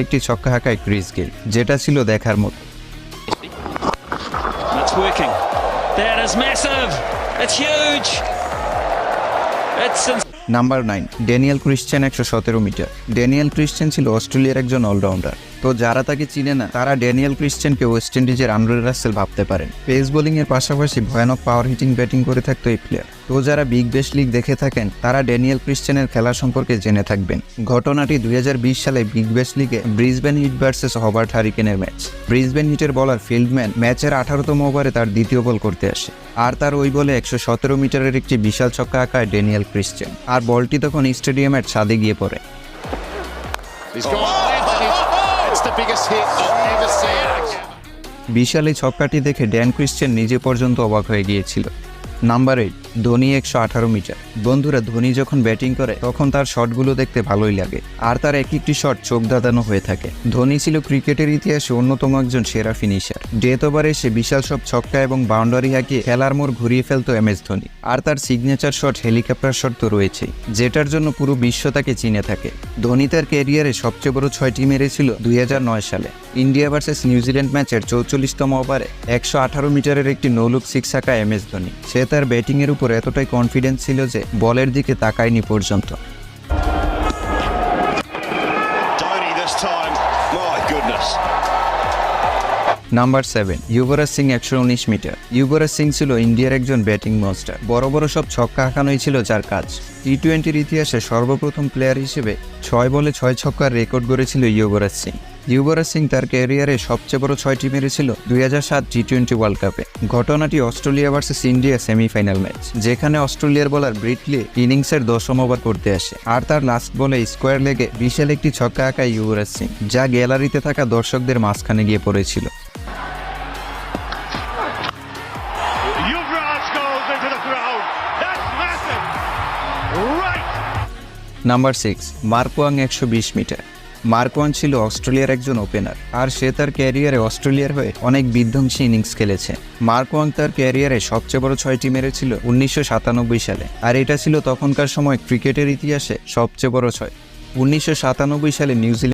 একটি ছক্কা হাঁকায় Chris Gayle, যেটা ছিল দেখার মতো। That's working. That is massive. It's huge. It's number 9, Daniel Christian 117 মিটার। ড্যানিয়েল ক্রিশ্চিয়ান ছিল অস্ট্রেলিয়ার একজন অলরাউন্ডার। তো যারা তাকে চিনে না তারা ড্যানিয়েল ক্রিশ্চিয়ানকে ওয়েস্ট ইন্ডিজের আন্দ্রে রাসেল ভাবতে পারেন। পেস বোলিং এর পাশাপাশি ভয়ানক পাওয়ার হিটিং ব্যাটিং করে থাকতো এই প্লেয়ার। তো যারা বিগ ব্যাশ লিগ দেখে থাকেন তারা ড্যানিয়েল ক্রিশ্চিয়ানের খেলা সম্পর্কে জেনে থাকবেন। ঘটনাটি 2020 সালে বিগ ব্যাশ লিগে ব্রিসবেন হিট ভার্সেস হবার্ট হারিকেনের ম্যাচ। ব্রিসবেন হিটের বলার ফিল্ডম্যান ম্যাচের 18তম ওভারে তার দ্বিতীয় বল করতে আসে, আর তার ওই বলে 117 মিটারের একটি বিশাল ছক্কা হাঁকায় ড্যানিয়েল ক্রিশ্চিয়ান, আর বলটি তখন স্টেডিয়ামের ছাদে গিয়ে পড়ে। বিশাল এই ছক্কাটি দেখে ড্যান ক্রিশ্চিয়ান নিজে পর্যন্ত অবাক হয়ে গিয়েছিল। নাম্বার 8, ধোনি 118 মিটার। বন্ধুরা, ধোনি যখন ব্যাটিং করে তখন তার শটগুলো দেখতে ভালোই লাগে, আর তার এক একটি শট চোখ ধাঁধানো হয়ে থাকে। ধোনি ছিল ক্রিকেটের ইতিহাসে অন্যতম একজন সেরা ফিনিশার। ডেথ ওভারে সে বিশাল সব ছক্কা এবং বাউন্ডারি হাঁকিয়ে খেলার মোড় ঘুরিয়ে ফেলতো MS ধোনি। আর তার সিগনেচার শট হেলিকপ্টার শট তো রয়েছেই, যেটার জন্য পুরো বিশ্ব তাকে চিনে থাকে। ধোনি তার ক্যারিয়ারে সবচেয়ে বড় 6টি মেরেছিল 2009 সালে ইন্ডিয়া ভার্সেস নিউজিল্যান্ড ম্যাচের 44তম ওভারে 118 মিটারের একটি নো-লুক সিক্স হাঁকায় MS ধোনি। সে তার ব্যাটিং এর উপর এতটাই কনফিডেন্স ছিল যে বলের দিকে তাকায়নি পর্যন্ত। Number 7, Yuvraj Singh 119 metre. যুবরাজ সিং ছিল ইন্ডিয়ার একজন ব্যাটিং মনস্টার। বড় বড় সব ছক্কা হাঁকানোই ছিল যার কাজ। টি-20-র ইতিহাসে সর্বপ্রথম প্লেয়ার হিসেবে 6 বলে 6 ছক্কার রেকর্ড গড়েছিল যুবরাজ সিং। যুবরাজ সিং তার ক্যারিয়ারে সবচেয়ে বড় 6টি মেরেছিল 2007 টি-20 ওয়ার্ল্ড কাপে। ঘটনাটি Australia versus India semifinal match, যেখানে অস্ট্রেলিয়ার বোলার ব্রিটলি ইনিংসের 10ম ওভার করতে আসে, আর তার লাস্ট বলে স্কোয়ার লেগে বিশাল একটি ছক্কা হাঁকায় যুবরাজ সিং, যা গ্যালারিতে থাকা দর্শকদের মাঝখানে গিয়ে পড়েছিল। Number 6, মার্কোয়াং 120 metre. মার্কোয়াং ছিল অস্ট্রেলিয়ার একজন ওপেনার, আর সে তার ক্যারিয়ারে অস্ট্রেলিয়ার হয়ে অনেক বিধ্বংসী ইনিংস খেলেছে। মার্কোয়াং তার ক্যারিয়ারে সবচেয়ে বড় 6টি মেরেছিল 1997 সালে, আর এটা ছিল তখনকার সময় ক্রিকেটের ইতিহাসে সবচেয়ে বড় 6। 1997 সালে নিউজিল্যান্ড